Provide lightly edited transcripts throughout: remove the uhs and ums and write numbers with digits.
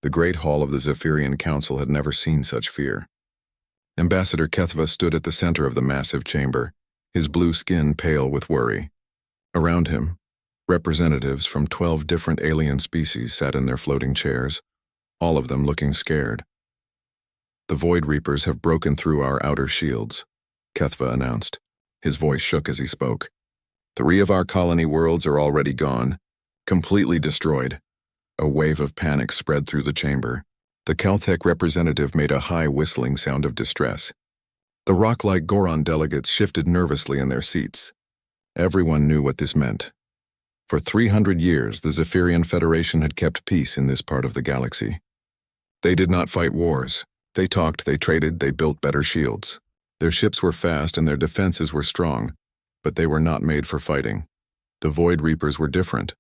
The great hall of the Zephyrian Council had never seen such fear. Ambassador Kethva stood at the center of the massive chamber, his blue skin pale with worry. Around him, representatives from 12 different alien species sat in their floating chairs, all of them looking scared. "The Void Reapers have broken through our outer shields," Kethva announced. His voice shook as he spoke. "3 of our colony worlds are already gone, completely destroyed." A wave of panic spread through the chamber. The Caltech representative made a high whistling sound of distress. The rock-like Goron delegates shifted nervously in their seats. Everyone knew what this meant. For 300 years, the Zephyrian Federation had kept peace in this part of the galaxy. They did not fight wars. They talked, they traded, they built better shields. Their ships were fast and their defenses were strong, but they were not made for fighting. The Void Reapers were different.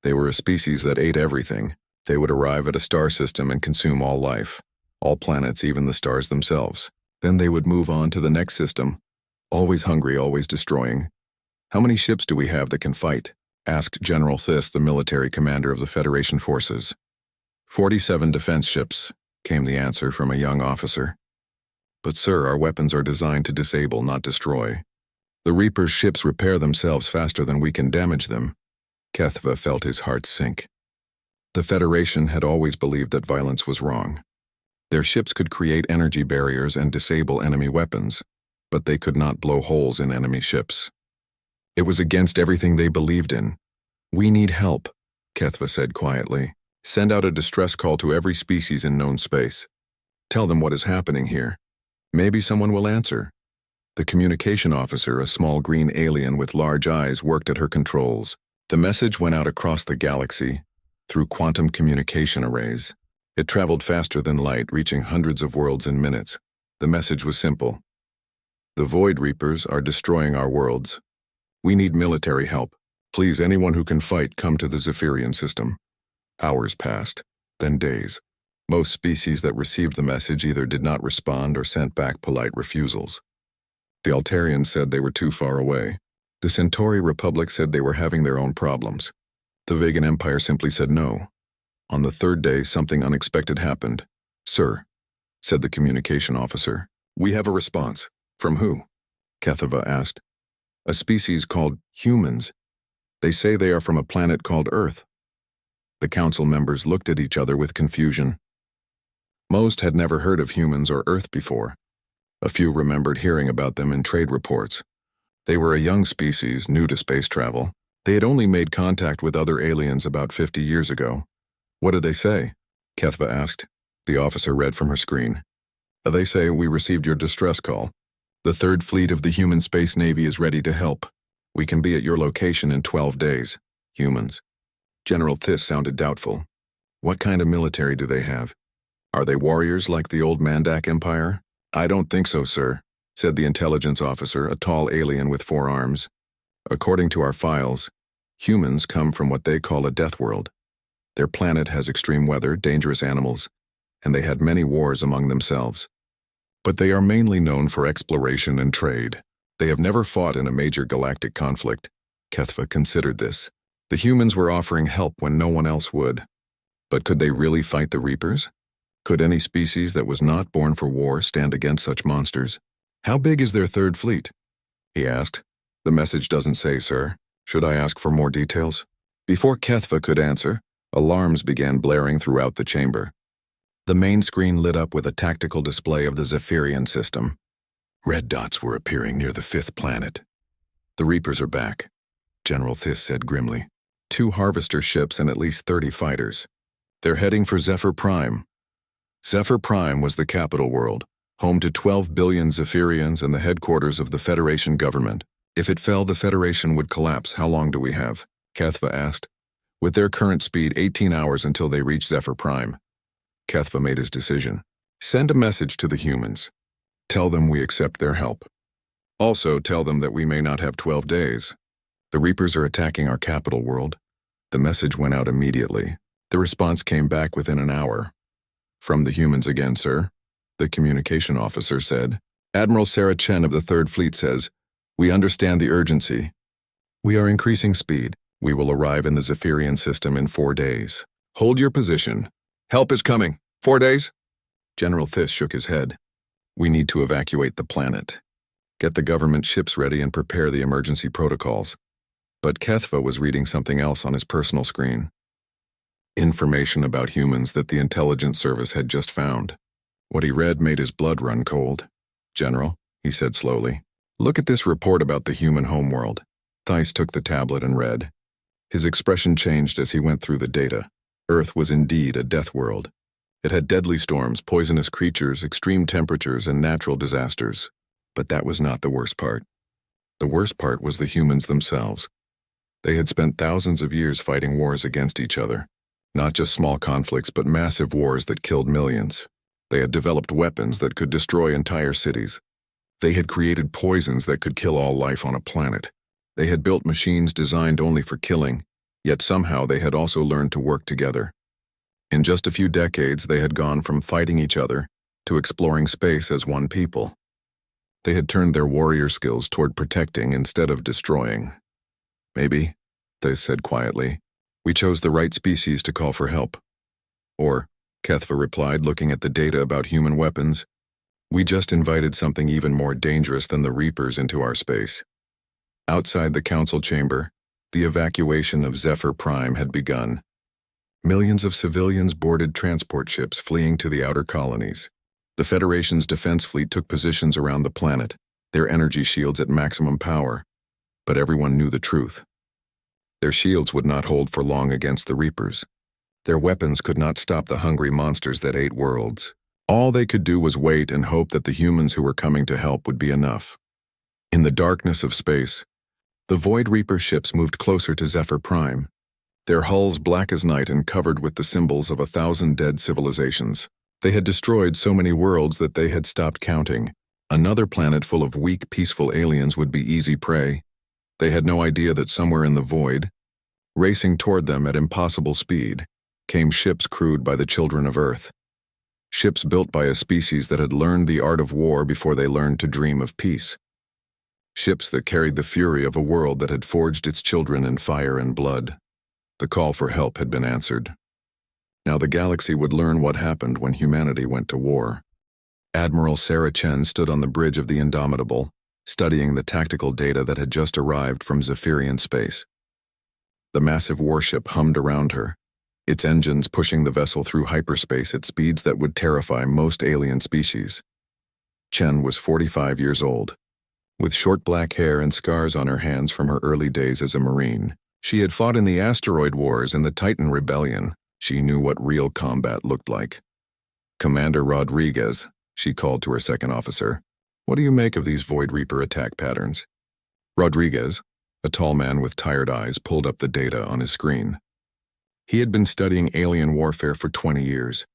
They were a species that ate everything. They would arrive at a star system and consume all life, all planets, even the stars themselves. Then they would move on to the next system, always hungry, always destroying. "How many ships do we have that can fight?" asked General Thys, the military commander of the Federation forces. 47 defense ships, came the answer from a young officer. "But sir, our weapons are designed to disable, not destroy. The Reaper's ships repair themselves faster than we can damage them." Kethva felt his heart sink. The Federation had always believed that violence was wrong. Their ships could create energy barriers and disable enemy weapons, but they could not blow holes in enemy ships. It was against everything they believed in. "We need help," Kethva said quietly. "Send out a distress call to every species in known space. Tell them what is happening here. Maybe someone will answer." The communication officer, a small green alien with large eyes, worked at her controls. The message went out across the galaxy, through quantum communication arrays. It traveled faster than light, reaching hundreds of worlds in minutes. The message was simple. "The Void Reapers are destroying our worlds. We need military help. Please, anyone who can fight, come to the Zephyrian system." Hours passed, then days. Most species that received the message either did not respond or sent back polite refusals. The Altarians said they were too far away. The Centauri Republic said they were having their own problems. The Vegan Empire simply said no. On the 3rd day, something unexpected happened. "Sir," said the communication officer, "we have a response." "From who?" Kethva asked. "A species called humans. They say they are from a planet called Earth." The council members looked at each other with confusion. Most had never heard of humans or Earth before. A few remembered hearing about them in trade reports. They were a young species, new to space travel. They had only made contact with other aliens about 50 years ago. "What did they say?" Kethva asked. The officer read from her screen. "They say we received your distress call. The 3rd Fleet of the Human Space Navy is ready to help. We can be at your location in 12 days. Humans." General Thys sounded doubtful. "What kind of military do they have? Are they warriors like the old Mandak Empire?" "I don't think so, sir," said the intelligence officer, a tall alien with 4 arms. "According to our files, humans come from what they call a death world. Their planet has extreme weather, dangerous animals, and they had many wars among themselves. But they are mainly known for exploration and trade. They have never fought in a major galactic conflict." Kethva considered this. The humans were offering help when no one else would. But could they really fight the Reapers? Could any species that was not born for war stand against such monsters? "How big is their 3rd fleet?" he asked. "The message doesn't say, sir. Should I ask for more details?" Before Kethva could answer, alarms began blaring throughout the chamber. The main screen lit up with a tactical display of the Zephyrian system. Red dots were appearing near the 5th planet. "The Reapers are back," General Thys said grimly. 2 harvester ships and at least 30 fighters. "They're heading for Zephyr Prime." Zephyr Prime was the capital world, home to 12 billion Zephyrians and the headquarters of the Federation government. "If it fell, the Federation would collapse. How long do we have?" Kethva asked. "With their current speed, 18 hours until they reach Zephyr Prime." Kethva made his decision. "Send a message to the humans. Tell them we accept their help. Also tell them that we may not have 12 days. The Reapers are attacking our capital world." The message went out immediately. The response came back within an hour. "From the humans again, sir," the communication officer said. "Admiral Sarah Chen of the 3rd Fleet says, we understand the urgency. We are increasing speed. We will arrive in the Zephyrian system in 4 days. Hold your position. Help is coming. 4 days? General Thiss shook his head. We need to evacuate the planet. Get the government ships ready and prepare the emergency protocols. But Kethva was reading something else on his personal screen. Information about humans that the intelligence service had just found. What he read made his blood run cold. General, he said slowly, look at this report about the human homeworld. Thice took the tablet and read. His expression changed as he went through the data. Earth was indeed a death world. It had deadly storms, poisonous creatures, extreme temperatures, and natural disasters. But that was not the worst part. The worst part was the humans themselves. They had spent thousands of years fighting wars against each other. Not just small conflicts, but massive wars that killed millions. They had developed weapons that could destroy entire cities. They had created poisons that could kill all life on a planet. They had built machines designed only for killing, yet somehow they had also learned to work together. In just a few decades, they had gone from fighting each other to exploring space as one people. They had turned their warrior skills toward protecting instead of destroying. Maybe, they said quietly, we chose the right species to call for help. Or, Kethva replied, looking at the data about human weapons, we just invited something even more dangerous than the Reapers into our space. Outside the council chamber, the evacuation of Zephyr Prime had begun. Millions of civilians boarded transport ships fleeing to the outer colonies. The Federation's defense fleet took positions around the planet, their energy shields at maximum power. But everyone knew the truth. Their shields would not hold for long against the Reapers. Their weapons could not stop the hungry monsters that ate worlds. All they could do was wait and hope that the humans who were coming to help would be enough. In the darkness of space, the Void Reaper ships moved closer to Zephyr Prime, their hulls black as night and covered with the symbols of 1,000 dead civilizations. They had destroyed so many worlds that they had stopped counting. Another planet full of weak, peaceful aliens would be easy prey. They had no idea that somewhere in the void, racing toward them at impossible speed, came ships crewed by the children of Earth. Ships built by a species that had learned the art of war before they learned to dream of peace. Ships that carried the fury of a world that had forged its children in fire and blood. The call for help had been answered. Now the galaxy would learn what happened when humanity went to war. Admiral Sarah Chen stood on the bridge of the Indomitable, studying the tactical data that had just arrived from Zephyrian space. The massive warship hummed around her, its engines pushing the vessel through hyperspace at speeds that would terrify most alien species. Chen was 45 years old. With short black hair and scars on her hands from her early days as a Marine, she had fought in the asteroid wars and the Titan Rebellion. She knew what real combat looked like. Commander Rodriguez, she called to her second officer, what do you make of these Void Reaper attack patterns? Rodriguez, a tall man with tired eyes, pulled up the data on his screen. He had been studying alien warfare for 20 years.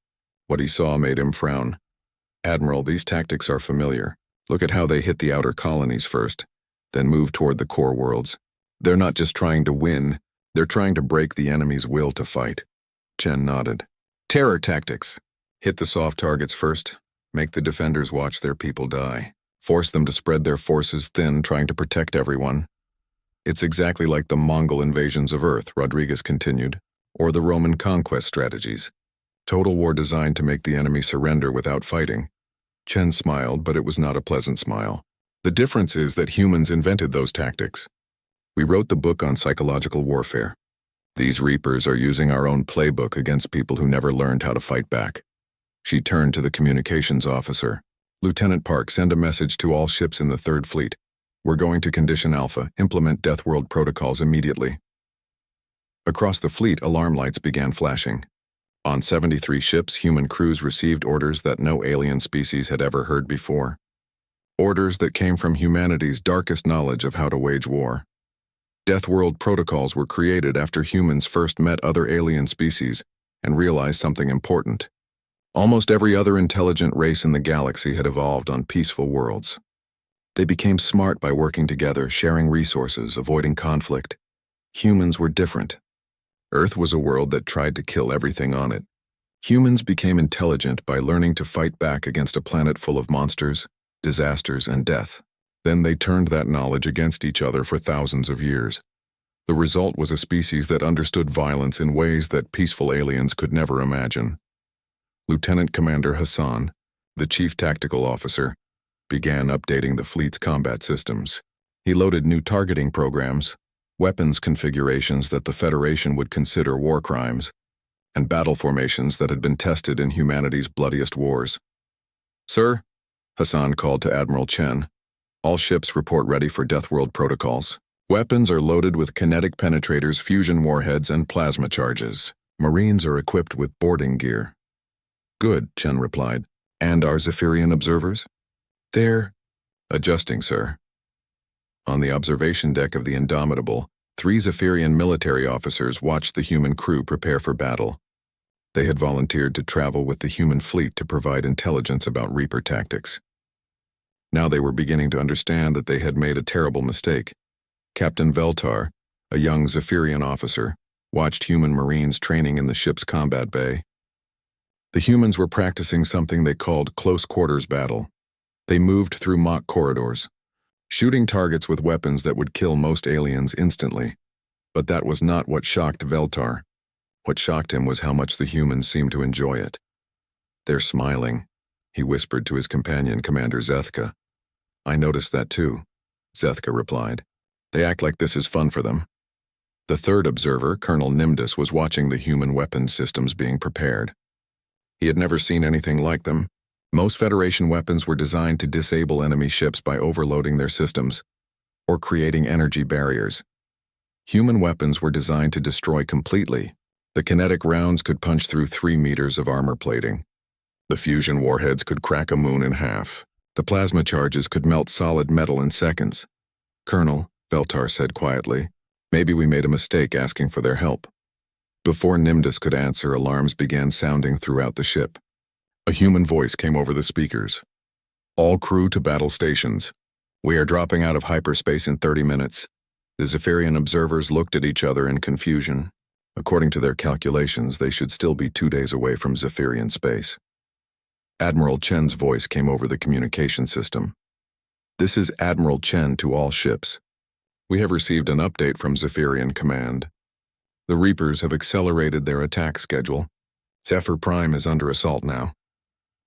What he saw made him frown. Admiral, these tactics are familiar. Look at how they hit the outer colonies first, then move toward the core worlds. They're not just trying to win, they're trying to break the enemy's will to fight. Chen nodded. Terror tactics. Hit the soft targets first, make the defenders watch their people die, force them to spread their forces thin, trying to protect everyone. It's exactly like the Mongol invasions of Earth, Rodriguez continued, or the Roman conquest strategies. Total war designed to make the enemy surrender without fighting. Chen smiled, but it was not a pleasant smile. The difference is that humans invented those tactics. We wrote the book on psychological warfare. These Reapers are using our own playbook against people who never learned how to fight back. She turned to the communications officer. Lieutenant Park, send a message to all ships in the Third Fleet. We're going to Condition Alpha, implement Deathworld protocols immediately. Across the fleet, alarm lights began flashing. On 73 ships, human crews received orders that no alien species had ever heard before. Orders that came from humanity's darkest knowledge of how to wage war. Deathworld protocols were created after humans first met other alien species and realized something important. Almost every other intelligent race in the galaxy had evolved on peaceful worlds. They became smart by working together, sharing resources, avoiding conflict. Humans were different. Earth was a world that tried to kill everything on it. Humans became intelligent by learning to fight back against a planet full of monsters, disasters, and death. Then they turned that knowledge against each other for thousands of years. The result was a species that understood violence in ways that peaceful aliens could never imagine. Lieutenant Commander Hassan, the chief tactical officer, began updating the fleet's combat systems. He loaded new targeting programs, weapons configurations that the Federation would consider war crimes, and battle formations that had been tested in humanity's bloodiest wars. "Sir," Hassan called to Admiral Chen, "all ships report ready for Deathworld protocols. Weapons are loaded with kinetic penetrators, fusion warheads, and plasma charges. Marines are equipped with boarding gear." "Good," Chen replied. "And our Zephyrian observers?" "They're adjusting, sir." On the observation deck of the Indomitable, 3 Zephyrian military officers watched the human crew prepare for battle. They had volunteered to travel with the human fleet to provide intelligence about Reaper tactics. Now they were beginning to understand that they had made a terrible mistake. Captain Veltar, a young Zephyrian officer, watched human Marines training in the ship's combat bay. The humans were practicing something they called close-quarters battle. They moved through mock corridors, shooting targets with weapons that would kill most aliens instantly. But that was not what shocked Veltar. What shocked him was how much the humans seemed to enjoy it. "They're smiling," he whispered to his companion, Commander Zethka. "I noticed that too," Zethka replied. "They act like this is fun for them." The third observer, Colonel Nimdus, was watching the human weapons systems being prepared. He had never seen anything like them. Most Federation weapons were designed to disable enemy ships by overloading their systems or creating energy barriers. Human weapons were designed to destroy completely. The kinetic rounds could punch through 3 meters of armor plating. The fusion warheads could crack a moon in half. The plasma charges could melt solid metal in seconds. "Colonel," Veltar said quietly, "maybe we made a mistake asking for their help." Before Nimdus could answer, alarms began sounding throughout the ship. A human voice came over the speakers. "All crew to battle stations. We are dropping out of hyperspace in 30 minutes. The Zephyrian observers looked at each other in confusion. According to their calculations, they should still be 2 days away from Zephyrian space. Admiral Chen's voice came over the communication system. "This is Admiral Chen to all ships. We have received an update from Zephyrian Command. The Reapers have accelerated their attack schedule. Zephyr Prime is under assault now."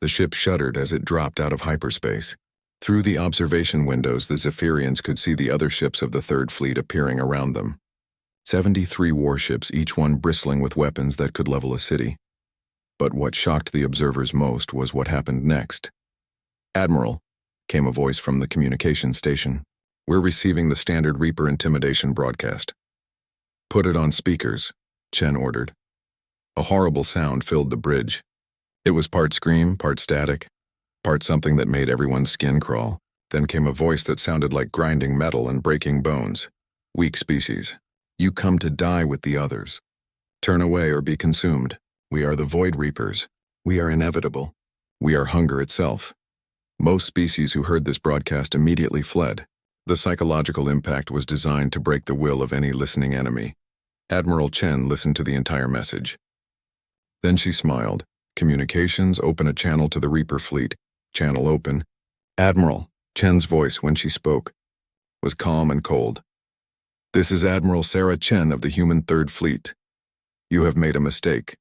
The ship shuddered as it dropped out of hyperspace. Through the observation windows, the Zephyrians could see the other ships of the Third Fleet appearing around them. 73 warships, each one bristling with weapons that could level a city. But what shocked the observers most was what happened next. "Admiral," came a voice from the communication station. "We're receiving the standard Reaper intimidation broadcast." "Put it on speakers," Chen ordered. A horrible sound filled the bridge. It was part scream, part static, part something that made everyone's skin crawl. Then came a voice that sounded like grinding metal and breaking bones. "Weak species. You come to die with the others. Turn away or be consumed. We are the Void Reapers. We are inevitable. We are hunger itself." Most species who heard this broadcast immediately fled. The psychological impact was designed to break the will of any listening enemy. Admiral Chen listened to the entire message. Then she smiled. "Communications, open a channel to the Reaper fleet. Channel open." "Admiral," Chen's voice when she spoke was calm and cold. "This is Admiral Sarah Chen of the Human Third Fleet. You have made a mistake.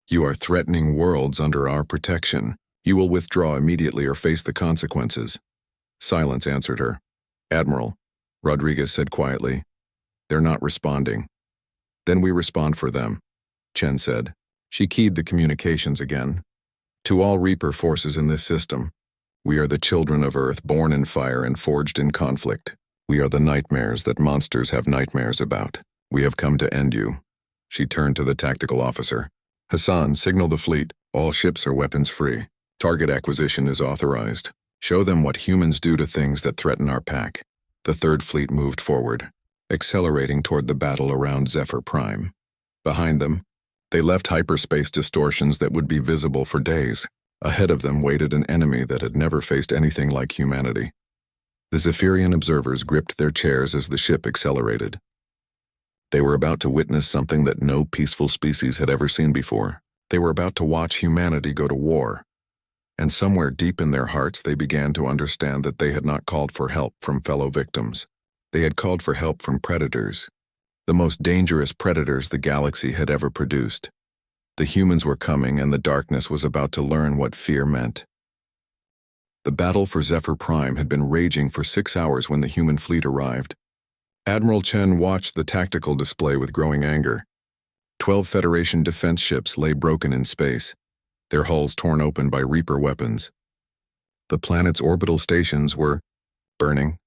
You are threatening worlds under our protection. You will withdraw immediately or face the consequences." Silence answered her. "Admiral," Rodriguez said quietly, "they're not responding." "Then we respond for them," Chen said. She keyed the communications again. "To all Reaper forces in this system, we are the children of Earth, born in fire and forged in conflict. We are the nightmares that monsters have nightmares about. We have come to end you." She turned to the tactical officer. "Hassan, signal the fleet. All ships are weapons free. Target acquisition is authorized. Show them what humans do to things that threaten our pack." The Third Fleet moved forward, accelerating toward the battle around Zephyr Prime. Behind them, they left hyperspace distortions that would be visible for days. Ahead of them waited an enemy that had never faced anything like humanity. The Zephyrian observers gripped their chairs as the ship accelerated. They were about to witness something that no peaceful species had ever seen before. They were about to watch humanity go to war. And somewhere deep in their hearts they began to understand that they had not called for help from fellow victims. They had called for help from predators. The most dangerous predators the galaxy had ever produced. The humans were coming, and the darkness was about to learn what fear meant. The battle for Zephyr Prime had been raging for 6 hours when the human fleet arrived. Admiral Chen watched the tactical display with growing anger. 12 Federation defense ships lay broken in space, their hulls torn open by Reaper weapons. The planet's orbital stations were burning.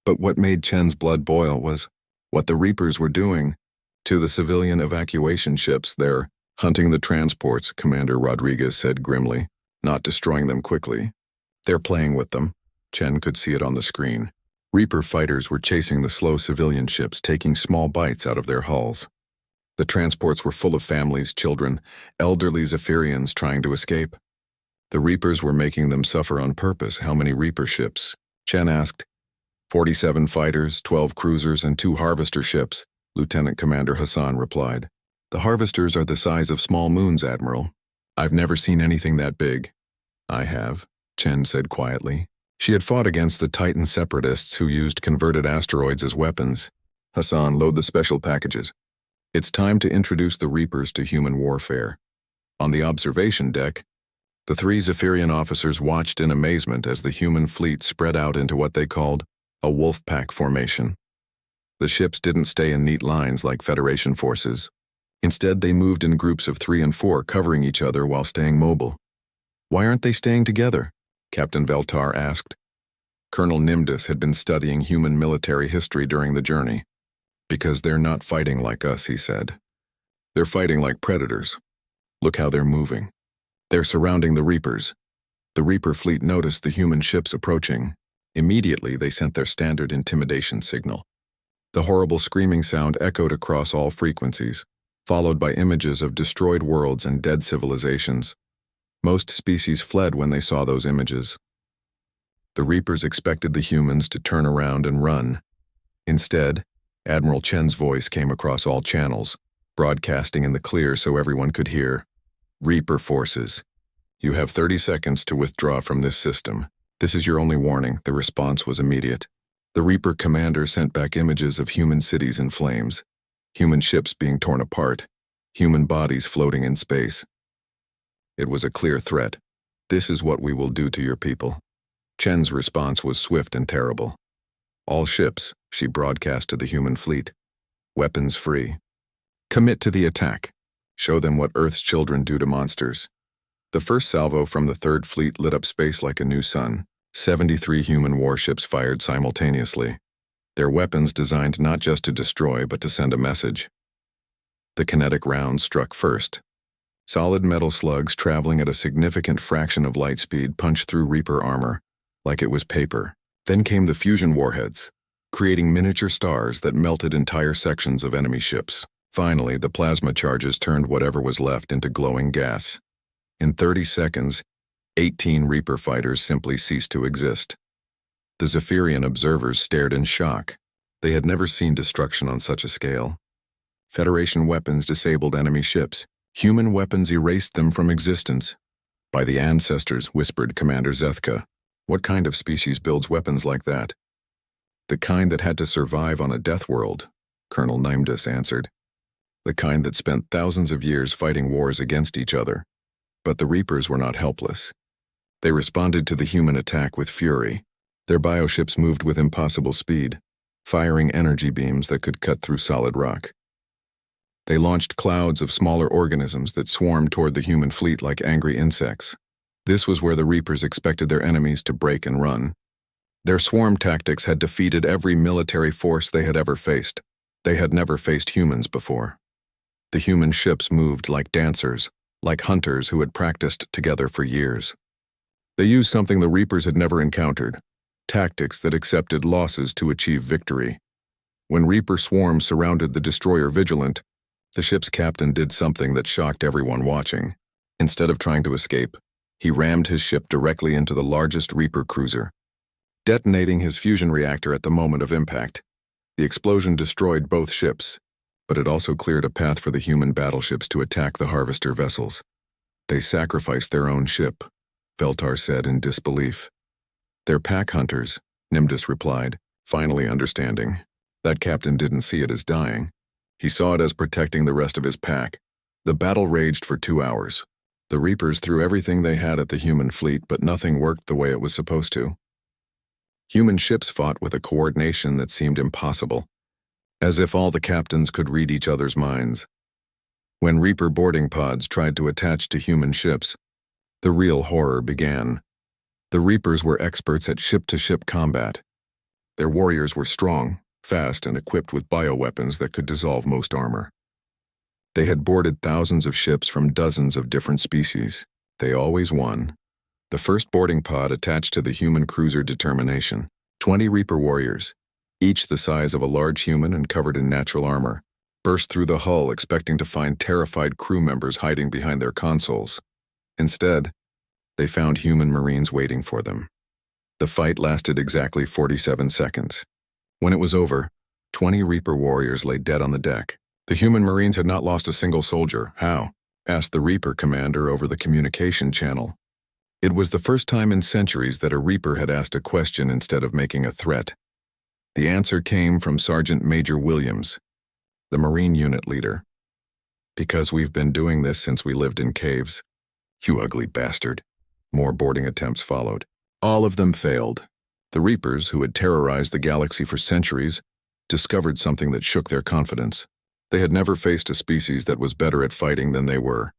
But what made Chen's blood boil was what the Reapers were doing to the civilian evacuation ships. They're hunting the transports, Commander Rodriguez said grimly, not destroying them quickly. They're playing with them. Chen could see it on the screen. Reaper fighters were chasing the slow civilian ships, taking small bites out of their hulls. The transports were full of families, children, elderly Zephyrians trying to escape. The Reapers were making them suffer on purpose. How many Reaper ships? Chen asked. 47 fighters, 12 cruisers, and 2 harvester ships, Lieutenant Commander Hassan replied. The harvesters are the size of small moons, Admiral. I've never seen anything that big. I have, Chen said quietly. She had fought against the Titan separatists who used converted asteroids as weapons. Hassan, load the special packages. It's time to introduce the Reapers to human warfare. On the observation deck, the 3 Zephyrian officers watched in amazement as the human fleet spread out into what they called a wolf pack formation. The ships didn't stay in neat lines like Federation forces. Instead, they moved in groups of 3 and 4, covering each other while staying mobile. Why aren't they staying together? Captain Veltar asked. Colonel Nimdus had been studying human military history during the journey. Because they're not fighting like us, he said. They're fighting like predators. Look how they're moving. They're surrounding the Reapers. The Reaper fleet noticed the human ships approaching. Immediately, they sent their standard intimidation signal. The horrible screaming sound echoed across all frequencies, followed by images of destroyed worlds and dead civilizations. Most species fled when they saw those images. The Reapers expected the humans to turn around and run. Instead, Admiral Chen's voice came across all channels, broadcasting in the clear so everyone could hear. Reaper forces. You have 30 seconds to withdraw from this system. This is your only warning. The response was immediate. The Reaper commander sent back images of human cities in flames, human ships being torn apart, human bodies floating in space. It was a clear threat. This is what we will do to your people. Chen's response was swift and terrible. All ships, she broadcast to the human fleet. Weapons free. Commit to the attack. Show them what Earth's children do to monsters. The first salvo from the 3rd Fleet lit up space like a new sun. 73 human warships fired simultaneously. Their weapons designed not just to destroy, but to send a message. The kinetic rounds struck first. Solid metal slugs traveling at a significant fraction of light speed punched through Reaper armor, like it was paper. Then came the fusion warheads, creating miniature stars that melted entire sections of enemy ships. Finally, the plasma charges turned whatever was left into glowing gas. In 30 seconds, 18 Reaper fighters simply ceased to exist. The Zephyrian observers stared in shock. They had never seen destruction on such a scale. Federation weapons disabled enemy ships. Human weapons erased them from existence. By the ancestors, whispered Commander Zethka. What kind of species builds weapons like that? The kind that had to survive on a death world, Colonel Nimdus answered. The kind that spent thousands of years fighting wars against each other. But the Reapers were not helpless. They responded to the human attack with fury. Their bioships moved with impossible speed, firing energy beams that could cut through solid rock. They launched clouds of smaller organisms that swarmed toward the human fleet like angry insects. This was where the Reapers expected their enemies to break and run. Their swarm tactics had defeated every military force they had ever faced. They had never faced humans before. The human ships moved like dancers, like hunters who had practiced together for years. They used something the Reapers had never encountered, tactics that accepted losses to achieve victory. When Reaper swarms surrounded the destroyer Vigilant, the ship's captain did something that shocked everyone watching. Instead of trying to escape, he rammed his ship directly into the largest Reaper cruiser, detonating his fusion reactor at the moment of impact. The explosion destroyed both ships, but it also cleared a path for the human battleships to attack the harvester vessels. They sacrificed their own ship, Veltar said in disbelief. They're pack hunters, Nimdus replied, finally understanding. That captain didn't see it as dying. He saw it as protecting the rest of his pack, The battle raged for 2 hours. The Reapers threw everything they had at the human fleet, but nothing worked the way it was supposed to. Human ships fought with a coordination that seemed impossible, as if all the captains could read each other's minds. When Reaper boarding pods tried to attach to human ships, the real horror began. The Reapers were experts at ship-to-ship combat. Their warriors were strong, fast, and equipped with bioweapons that could dissolve most armor. They had boarded thousands of ships from dozens of different species. They always won. The first boarding pod attached to the human cruiser Determination. 20 Reaper warriors, each the size of a large human and covered in natural armor, burst through the hull expecting to find terrified crew members hiding behind their consoles. Instead, they found human Marines waiting for them. The fight lasted exactly 47 seconds. When it was over, 20 Reaper warriors lay dead on the deck. The human Marines had not lost a single soldier. How? Asked the Reaper commander over the communication channel. It was the first time in centuries that a Reaper had asked a question instead of making a threat. The answer came from Sergeant Major Williams, the Marine unit leader. Because we've been doing this since we lived in caves. You ugly bastard. More boarding attempts followed. All of them failed. The Reapers, who had terrorized the galaxy for centuries, discovered something that shook their confidence. They had never faced a species that was better at fighting than they were.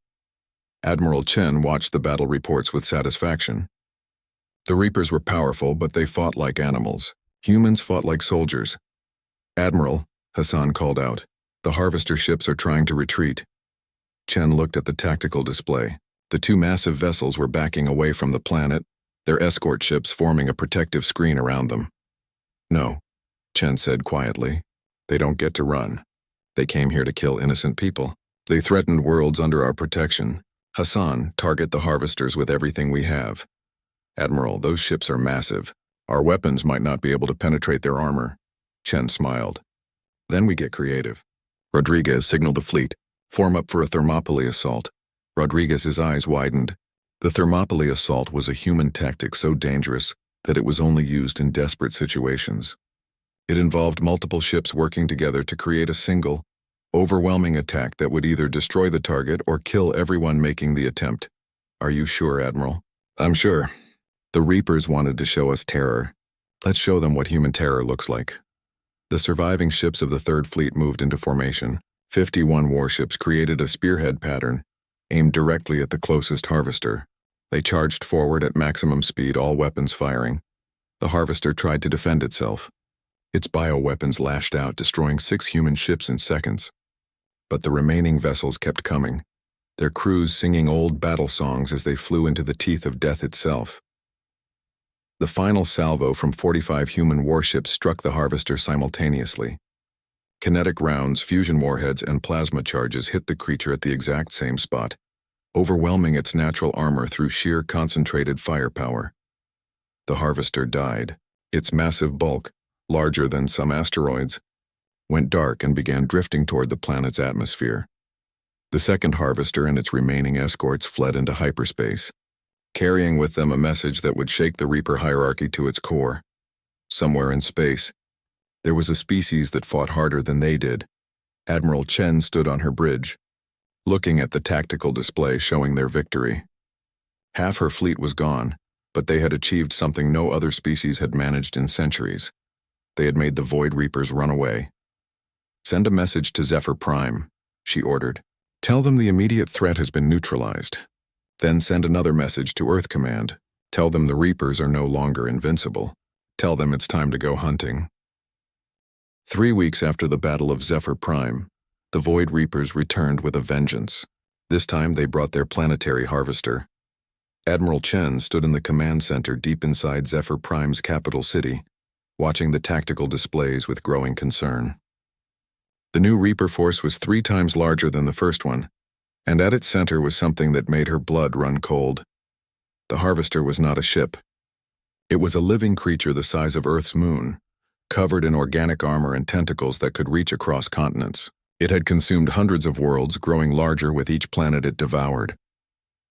Admiral Chen watched the battle reports with satisfaction. The Reapers were powerful, but they fought like animals. Humans fought like soldiers. Admiral, Hassan called out, the harvester ships are trying to retreat. Chen looked at the tactical display. The two massive vessels were backing away from the planet, their escort ships forming a protective screen around them. No, Chen said quietly. They don't get to run. They came here to kill innocent people. They threatened worlds under our protection. Hassan, target the harvesters with everything we have. Admiral, those ships are massive. Our weapons might not be able to penetrate their armor. Chen smiled. Then we get creative. Rodriguez signaled the fleet. Form up for a Thermopylae assault. Rodriguez's eyes widened. The Thermopylae assault was a human tactic so dangerous that it was only used in desperate situations. It involved multiple ships working together to create a single, overwhelming attack that would either destroy the target or kill everyone making the attempt. Are you sure, Admiral? I'm sure. The Reapers wanted to show us terror. Let's show them what human terror looks like. The surviving ships of the Third Fleet moved into formation. 51 warships created a spearhead pattern, aimed directly at the closest harvester. They charged forward at maximum speed, all weapons firing. The harvester tried to defend itself. Its bioweapons lashed out, destroying 6 human ships in seconds. But the remaining vessels kept coming, their crews singing old battle songs as they flew into the teeth of death itself. The final salvo from 45 human warships struck the harvester simultaneously. Kinetic rounds, fusion warheads, and plasma charges hit the creature at the exact same spot, overwhelming its natural armor through sheer concentrated firepower. The harvester died. Its massive bulk, larger than some asteroids, went dark and began drifting toward the planet's atmosphere. The second harvester and its remaining escorts fled into hyperspace, carrying with them a message that would shake the Reaper hierarchy to its core. Somewhere in space, there was a species that fought harder than they did. Admiral Chen stood on her bridge, looking at the tactical display showing their victory. Half her fleet was gone, but they had achieved something no other species had managed in centuries. They had made the Void Reapers run away. Send a message to Zephyr Prime, she ordered. Tell them the immediate threat has been neutralized. Then send another message to Earth Command. Tell them the Reapers are no longer invincible. Tell them it's time to go hunting. 3 weeks after the Battle of Zephyr Prime, the Void Reapers returned with a vengeance. This time they brought their planetary harvester. Admiral Chen stood in the command center deep inside Zephyr Prime's capital city, watching the tactical displays with growing concern. The new Reaper force was 3 times larger than the first one, and at its center was something that made her blood run cold. The harvester was not a ship. It was a living creature the size of Earth's moon, covered in organic armor and tentacles that could reach across continents. It had consumed hundreds of worlds, growing larger with each planet it devoured.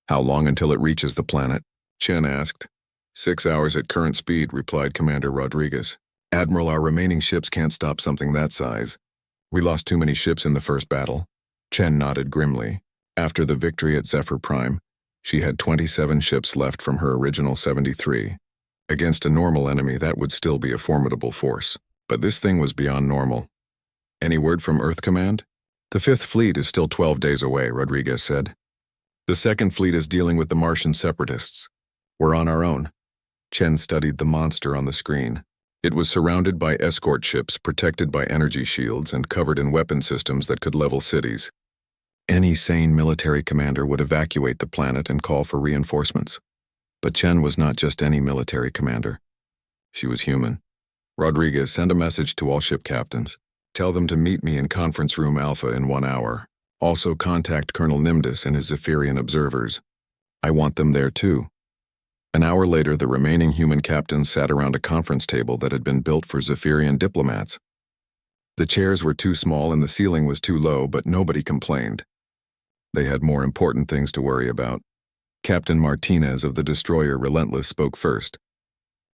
How long until it reaches the planet? Chen asked. 6 hours at current speed, replied Commander Rodriguez. Admiral, our remaining ships can't stop something that size. We lost too many ships in the first battle. Chen nodded grimly. After the victory at Zephyr Prime, she had 27 ships left from her original 73. Against a normal enemy, that would still be a formidable force. But this thing was beyond normal. Any word from Earth Command? The 5th Fleet is still 12 days away, Rodriguez said. The 2nd Fleet is dealing with the Martian separatists. We're on our own. Chen studied the monster on the screen. It was surrounded by escort ships, protected by energy shields, and covered in weapon systems that could level cities. Any sane military commander would evacuate the planet and call for reinforcements. But Chen was not just any military commander. She was human. Rodriguez, send a message to all ship captains. Tell them to meet me in Conference Room Alpha in 1 hour. Also contact Colonel Nimdus and his Zephyrian observers. I want them there too. An hour later, the remaining human captains sat around a conference table that had been built for Zephyrian diplomats. The chairs were too small and the ceiling was too low, but nobody complained. They had more important things to worry about. Captain Martinez of the destroyer Relentless spoke first.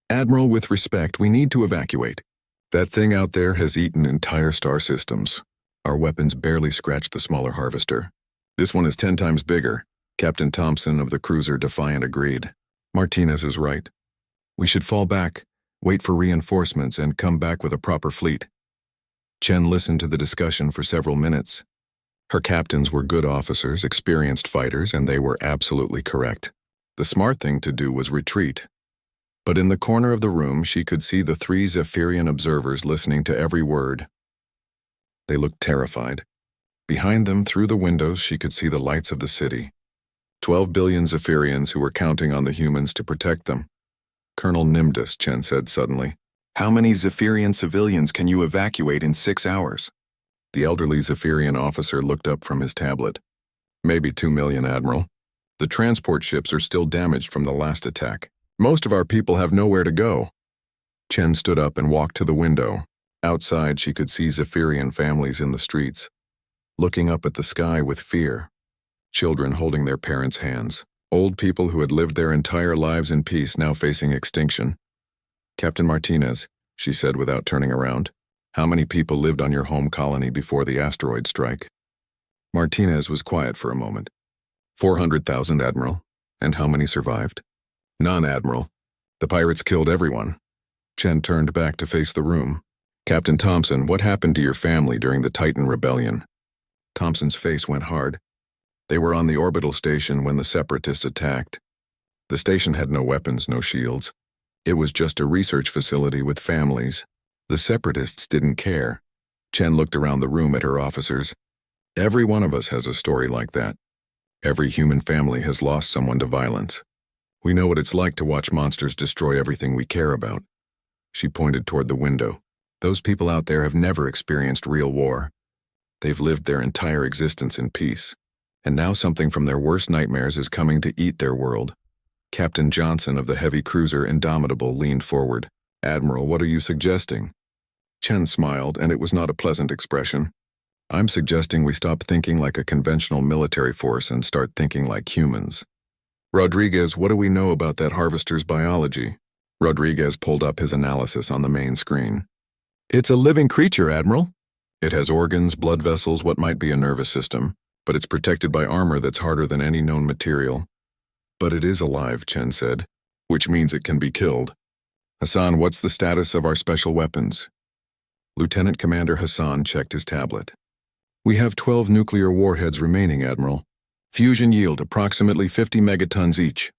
Admiral, with respect, we need to evacuate. That thing out there has eaten entire star systems. Our weapons barely scratched the smaller harvester. This one is 10 times bigger. Captain Thompson of the cruiser Defiant agreed. Martinez is right. We should fall back, wait for reinforcements, and come back with a proper fleet. Chen listened to the discussion for several minutes. Her captains were good officers, experienced fighters, and they were absolutely correct. The smart thing to do was retreat. But in the corner of the room, she could see the 3 Zephyrian observers listening to every word. They looked terrified. Behind them, through the windows, she could see the lights of the city. 12 billion Zephyrians who were counting on the humans to protect them. Colonel Nimdus, Chen said suddenly. How many Zephyrian civilians can you evacuate in 6 hours? The elderly Zephyrian officer looked up from his tablet. Maybe 2 million, Admiral. The transport ships are still damaged from the last attack. Most of our people have nowhere to go. Chen stood up and walked to the window. Outside, she could see Zephyrian families in the streets, looking up at the sky with fear. Children holding their parents' hands. Old people who had lived their entire lives in peace now facing extinction. Captain Martinez, she said without turning around, how many people lived on your home colony before the asteroid strike? Martinez was quiet for a moment. 400,000, Admiral. And how many survived? None, Admiral. The pirates killed everyone. Chen turned back to face the room. Captain Thompson, what happened to your family during the Titan Rebellion? Thompson's face went hard. They were on the orbital station when the separatists attacked. The station had no weapons, no shields. It was just a research facility with families. The separatists didn't care. Chen looked around the room at her officers. Every one of us has a story like that. Every human family has lost someone to violence. We know what it's like to watch monsters destroy everything we care about. She pointed toward the window. Those people out there have never experienced real war. They've lived their entire existence in peace. And now something from their worst nightmares is coming to eat their world. Captain Johnson of the heavy cruiser Indomitable leaned forward. Admiral, what are you suggesting? Chen smiled, and it was not a pleasant expression. I'm suggesting we stop thinking like a conventional military force and start thinking like humans. Rodriguez, what do we know about that harvester's biology? Rodriguez pulled up his analysis on the main screen. It's a living creature, Admiral. It has organs, blood vessels, what might be a nervous system. But it's protected by armor that's harder than any known material. But it is alive, Chen said, which means it can be killed. Hassan, what's the status of our special weapons? Lieutenant Commander Hassan checked his tablet. We have 12 nuclear warheads remaining, Admiral. Fusion yield approximately 50 megatons each.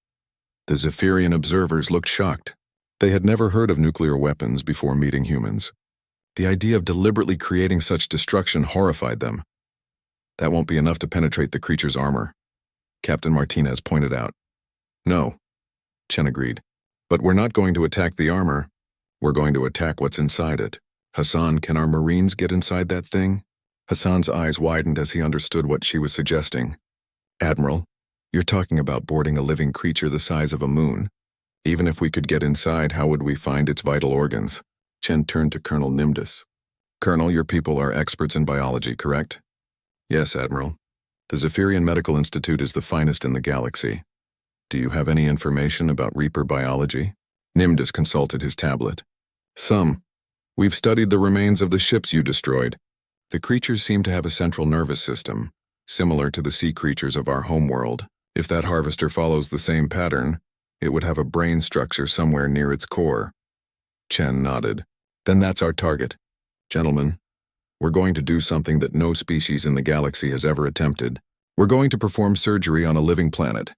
The Zephyrian observers looked shocked. They had never heard of nuclear weapons before meeting humans. The idea of deliberately creating such destruction horrified them. That won't be enough to penetrate the creature's armor, Captain Martinez pointed out. No, Chen agreed. But we're not going to attack the armor. We're going to attack what's inside it. Hassan, can our Marines get inside that thing? Hassan's eyes widened as he understood what she was suggesting. Admiral, you're talking about boarding a living creature the size of a moon. Even if we could get inside, how would we find its vital organs? Chen turned to Colonel Nimdus. Colonel, your people are experts in biology, correct? Yes, Admiral. The Zephyrian Medical Institute is the finest in the galaxy. Do you have any information about Reaper biology? Nimdus consulted his tablet. Some. We've studied the remains of the ships you destroyed. The creatures seem to have a central nervous system, similar to the sea creatures of our homeworld. If that harvester follows the same pattern, it would have a brain structure somewhere near its core. Chen nodded. Then that's our target. Gentlemen, we're going to do something that no species in the galaxy has ever attempted. We're going to perform surgery on a living planet.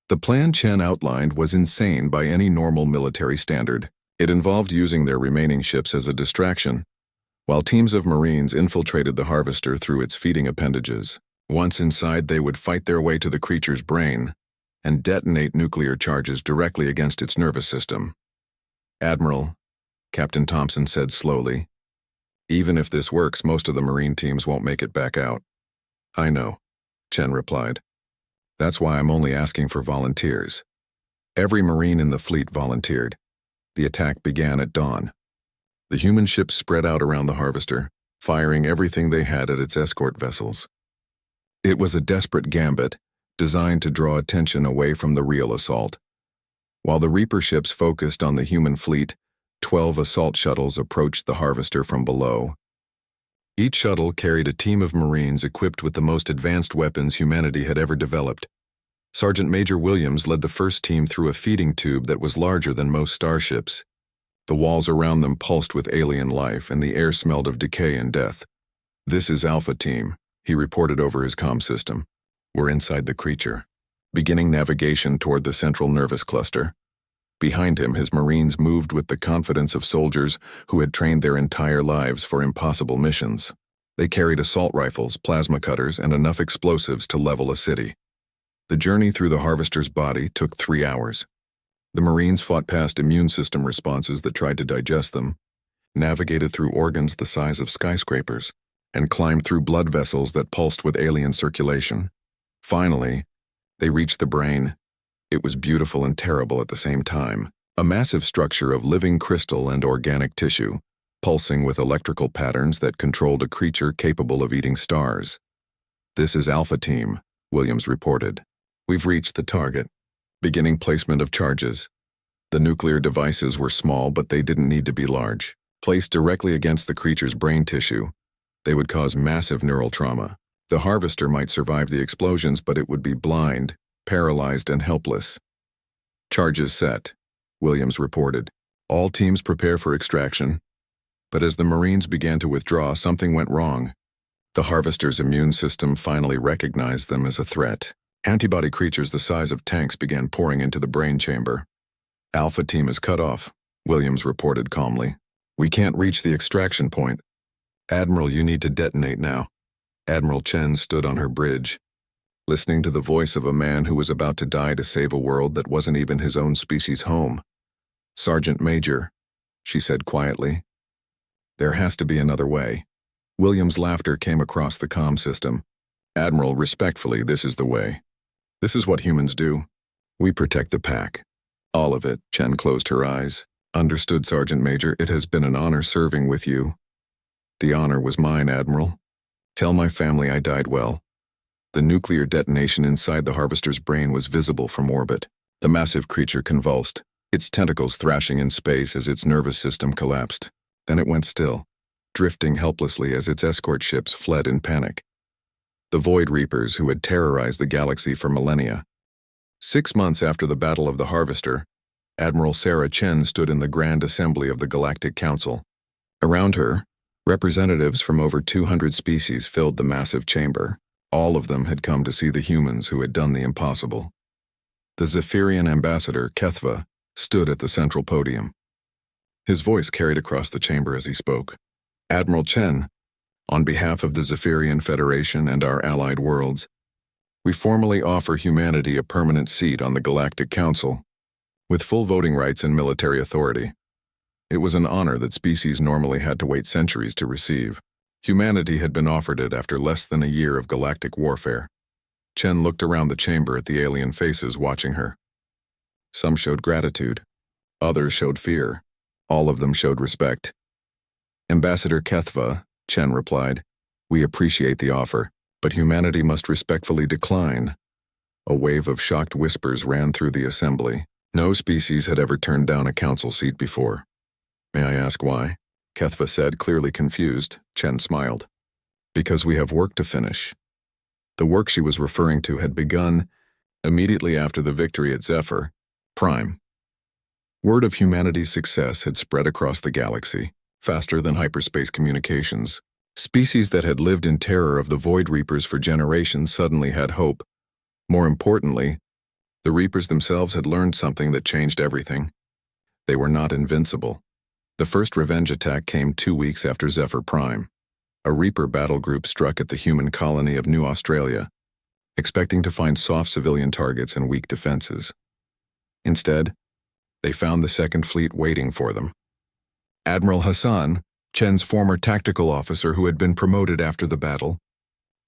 The plan Chen outlined was insane by any normal military standard. It involved using their remaining ships as a distraction, while teams of Marines infiltrated the harvester through its feeding appendages. Once inside, they would fight their way to the creature's brain and detonate nuclear charges directly against its nervous system. Admiral, Captain Thompson said slowly, even if this works, most of the Marine teams won't make it back out. I know, Chen replied. That's why I'm only asking for volunteers. Every Marine in the fleet volunteered. The attack began at dawn. The human ships spread out around the harvester, firing everything they had at its escort vessels. It was a desperate gambit, designed to draw attention away from the real assault. While the Reaper ships focused on the human fleet, 12 assault shuttles approached the harvester from below. Each shuttle carried a team of Marines equipped with the most advanced weapons humanity had ever developed. Sergeant Major Williams led the first team through a feeding tube that was larger than most starships. The walls around them pulsed with alien life, and the air smelled of decay and death. This is Alpha Team, he reported over his comm system. We're inside the creature, beginning navigation toward the central nervous cluster. Behind him, his Marines moved with the confidence of soldiers who had trained their entire lives for impossible missions. They carried assault rifles, plasma cutters, and enough explosives to level a city. The journey through the harvester's body took 3 hours. The Marines fought past immune system responses that tried to digest them, navigated through organs the size of skyscrapers, and climbed through blood vessels that pulsed with alien circulation. Finally, they reached the brain. It was beautiful and terrible at the same time, a massive structure of living crystal and organic tissue, pulsing with electrical patterns that controlled a creature capable of eating stars. This is Alpha Team, Williams reported. We've reached the target. Beginning placement of charges. The nuclear devices were small, but they didn't need to be large. Placed directly against the creature's brain tissue, they would cause massive neural trauma. The harvester might survive the explosions, but it would be blind, paralyzed, and helpless. Charges set, Williams reported. All teams prepare for extraction. But as the Marines began to withdraw, something went wrong. The harvester's immune system finally recognized them as a threat. Antibody creatures the size of tanks began pouring into the brain chamber. Alpha Team is cut off, Williams reported calmly. We can't reach the extraction point. Admiral, you need to detonate now. Admiral Chen stood on her bridge, listening to the voice of a man who was about to die to save a world that wasn't even his own species' home. Sergeant Major, she said quietly. There has to be another way. Williams' laughter came across the comm system. Admiral, respectfully, this is the way. This is what humans do. We protect the pack. All of it. Chen closed her eyes. Understood, Sergeant Major. It has been an honor serving with you. The honor was mine, Admiral. Tell my family I died well. The nuclear detonation inside the harvester's brain was visible from orbit. The massive creature convulsed, its tentacles thrashing in space as its nervous system collapsed. Then it went still, drifting helplessly as its escort ships fled in panic. The Void Reapers who had terrorized the galaxy for millennia. 6 months after the Battle of the Harvester, Admiral Sarah Chen stood in the Grand Assembly of the Galactic Council. Around her, representatives from over 200 species filled the massive chamber. All of them had come to see the humans who had done the impossible. The Zephyrian ambassador, Kethva, stood at the central podium. His voice carried across the chamber as he spoke. Admiral Chen, on behalf of the Zephyrian Federation and our allied worlds, we formally offer humanity a permanent seat on the Galactic Council, with full voting rights and military authority. It was an honor that species normally had to wait centuries to receive. Humanity had been offered it after less than a year of galactic warfare. Chen looked around the chamber at the alien faces watching her. Some showed gratitude. Others showed fear. All of them showed respect. Ambassador Kethva, Chen replied, we appreciate the offer, but humanity must respectfully decline. A wave of shocked whispers ran through the assembly. No species had ever turned down a council seat before. May I ask why? Kethva said, clearly confused. Chen smiled. Because we have work to finish. The work she was referring to had begun immediately after the victory at Zephyr Prime. Word of humanity's success had spread across the galaxy, faster than hyperspace communications. Species that had lived in terror of the Void Reapers for generations suddenly had hope. More importantly, the Reapers themselves had learned something that changed everything. They were not invincible. The first revenge attack came 2 weeks after Zephyr Prime. A Reaper battle group struck at the human colony of New Australia, expecting to find soft civilian targets and weak defenses. Instead, they found the Second Fleet waiting for them. Admiral Hassan, Chen's former tactical officer who had been promoted after the battle,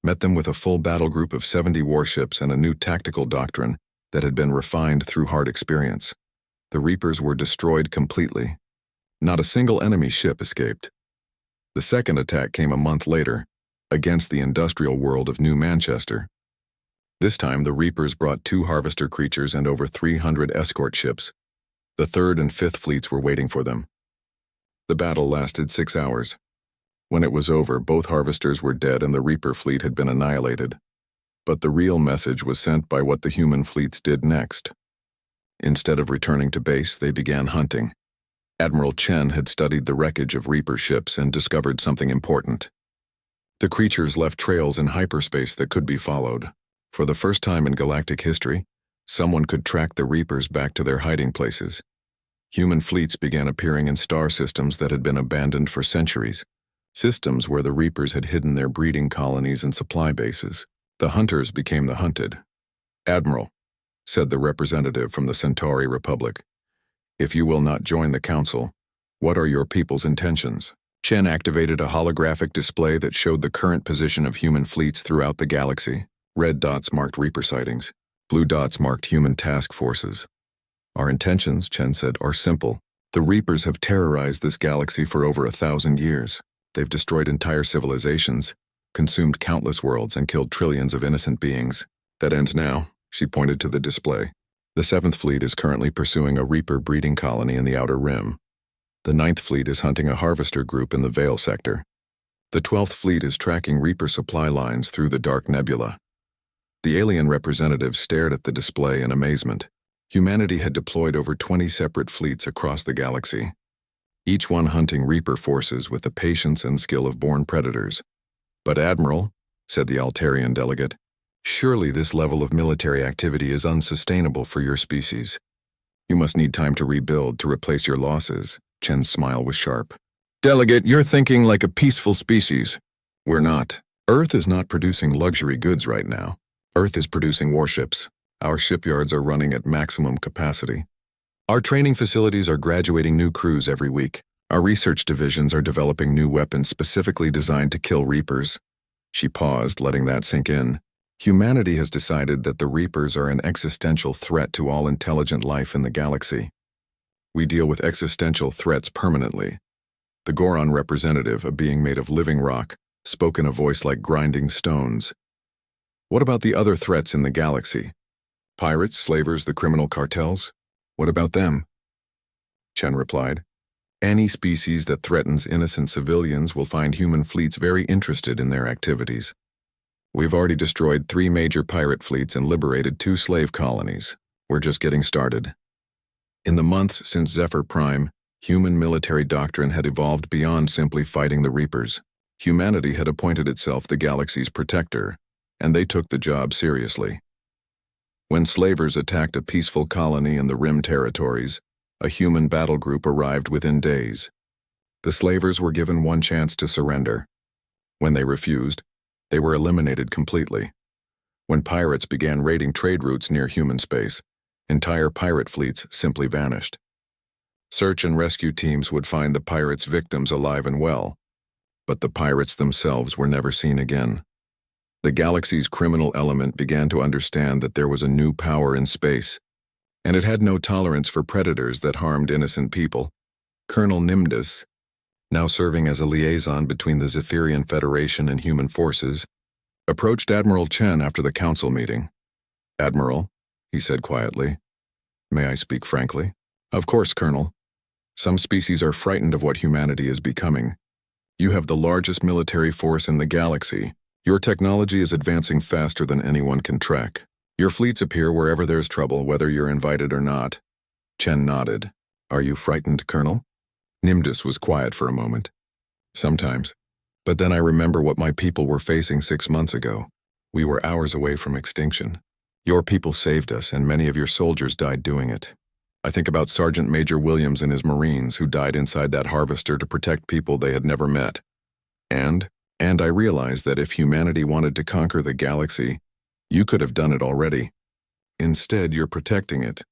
met them with a full battle group of 70 warships and a new tactical doctrine that had been refined through hard experience. The Reapers were destroyed completely. Not a single enemy ship escaped. The second attack came a month later, against the industrial world of New Manchester. This time, the Reapers brought 2 harvester creatures and over 300 escort ships. The third and fifth fleets were waiting for them. The battle lasted 6 hours. When it was over, both harvesters were dead and the Reaper fleet had been annihilated. But the real message was sent by what the human fleets did next. Instead of returning to base, they began hunting. Admiral Chen had studied the wreckage of Reaper ships and discovered something important. The creatures left trails in hyperspace that could be followed. For the first time in galactic history, someone could track the Reapers back to their hiding places. Human fleets began appearing in star systems that had been abandoned for centuries, systems where the Reapers had hidden their breeding colonies and supply bases. The hunters became the hunted. "Admiral," said the representative from the Centauri Republic, "if you will not join the Council, what are your people's intentions?" Chen activated a holographic display that showed the current position of human fleets throughout the galaxy. Red dots marked Reaper sightings. Blue dots marked human task forces. "Our intentions," Chen said, "are simple. The Reapers have terrorized this galaxy for over 1,000 years. They've destroyed entire civilizations, consumed countless worlds, and killed trillions of innocent beings. That ends now." She pointed to the display. "The 7th Fleet is currently pursuing a Reaper breeding colony in the Outer Rim. The 9th Fleet is hunting a harvester group in the Vale sector. The 12th Fleet is tracking Reaper supply lines through the Dark Nebula." The alien representative stared at the display in amazement. Humanity had deployed over 20 separate fleets across the galaxy, each one hunting Reaper forces with the patience and skill of born predators. "But Admiral," said the Altarian delegate, "surely this level of military activity is unsustainable for your species. You must need time to rebuild, to replace your losses." Chen's smile was sharp. "Delegate, you're thinking like a peaceful species. We're not. Earth is not producing luxury goods right now. Earth is producing warships. Our shipyards are running at maximum capacity. Our training facilities are graduating new crews every week. Our research divisions are developing new weapons specifically designed to kill Reapers." She paused, letting that sink in. Humanity has decided that the Reapers are an existential threat to all intelligent life in the galaxy. We deal with existential threats permanently. The Goron representative, a being made of living rock, spoke in a voice like grinding stones. "What about the other threats in the galaxy? Pirates, slavers, the criminal cartels? What about them?" Chen replied, "Any species that threatens innocent civilians will find human fleets very interested in their activities. We've already destroyed 3 major pirate fleets and liberated 2 slave colonies. We're just getting started." In the months since Zephyr Prime, human military doctrine had evolved beyond simply fighting the Reapers. Humanity had appointed itself the galaxy's protector, and they took the job seriously. When slavers attacked a peaceful colony in the Rim territories, a human battle group arrived within days. The slavers were given one chance to surrender. When they refused, they were eliminated completely. When pirates began raiding trade routes near human space, entire pirate fleets simply vanished. Search and rescue teams would find the pirates' victims alive and well, but the pirates themselves were never seen again. The galaxy's criminal element began to understand that there was a new power in space, and it had no tolerance for predators that harmed innocent people. Colonel Nimdus, now serving as a liaison between the Zephyrian Federation and human forces, approached Admiral Chen after the council meeting. "Admiral," he said quietly, "may I speak frankly?" "Of course, Colonel. Some species are frightened of what humanity is becoming. You have the largest military force in the galaxy, Your technology is advancing faster than anyone can track. Your fleets appear wherever there's trouble, whether you're invited or not. Chen nodded. Are you frightened, Colonel? Nimdus was quiet for a moment. Sometimes. But then I remember what my people were facing 6 months ago. We were hours away from extinction. Your people saved us, and many of your soldiers died doing it. I think about Sergeant Major Williams and his Marines who died inside that harvester to protect people they had never met. And I realized that if humanity wanted to conquer the galaxy, you could have done it already. Instead, you're protecting it.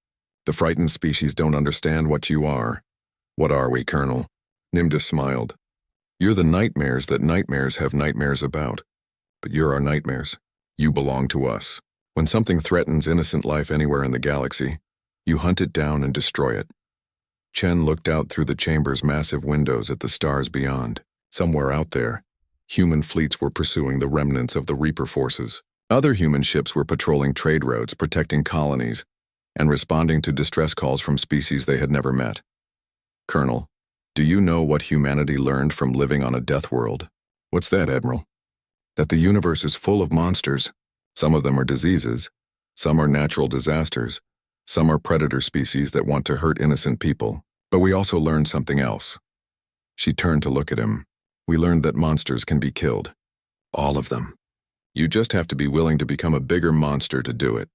The frightened species don't understand what you are. What are we, Colonel? Nimdus smiled. You're the nightmares that nightmares have nightmares about. But you're our nightmares. You belong to us. When something threatens innocent life anywhere in the galaxy, you hunt it down and destroy it. Chen looked out through the chamber's massive windows at the stars beyond. Somewhere out there, human fleets were pursuing the remnants of the Reaper forces. Other human ships were patrolling trade routes, protecting colonies, and responding to distress calls from species they had never met. Colonel, do you know what humanity learned from living on a death world? What's that, Admiral? That the universe is full of monsters. Some of them are diseases, some are natural disasters, some are predator species that want to hurt innocent people. But we also learned something else. She turned to look at him. We learned that monsters can be killed. All of them. You just have to be willing to become a bigger monster to do it.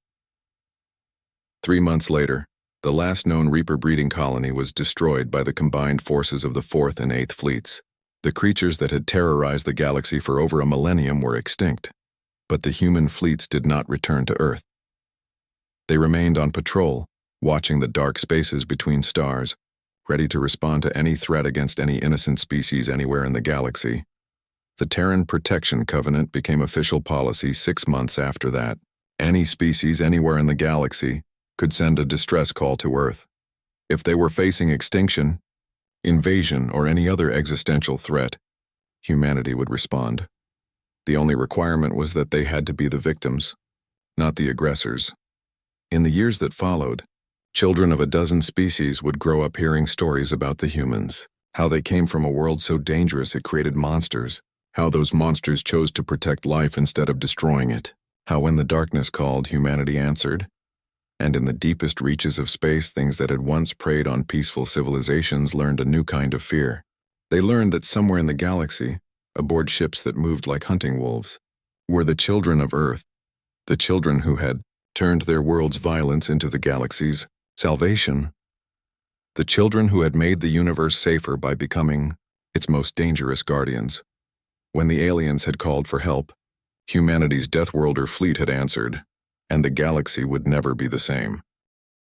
3 months later, the last known Reaper breeding colony was destroyed by the combined forces of the 4th and 8th fleets. The creatures that had terrorized the galaxy for over a millennium were extinct. But the human fleets did not return to Earth. They remained on patrol, watching the dark spaces between stars, ready to respond to any threat against any innocent species anywhere in the galaxy. The Terran Protection Covenant became official policy 6 months after that. Any species anywhere in the galaxy could send a distress call to Earth. If they were facing extinction, invasion, or any other existential threat, humanity would respond. The only requirement was that they had to be the victims, not the aggressors. In the years that followed, children of a dozen species would grow up hearing stories about the humans, how they came from a world so dangerous it created monsters, how those monsters chose to protect life instead of destroying it, how when the darkness called, humanity answered, and in the deepest reaches of space, things that had once preyed on peaceful civilizations learned a new kind of fear. They learned that somewhere in the galaxy, aboard ships that moved like hunting wolves, were the children of Earth, the children who had turned their world's violence into the galaxy's salvation, the children who had made the universe safer by becoming its most dangerous guardians. When the aliens had called for help, humanity's Deathworlder fleet had answered, and the galaxy would never be the same.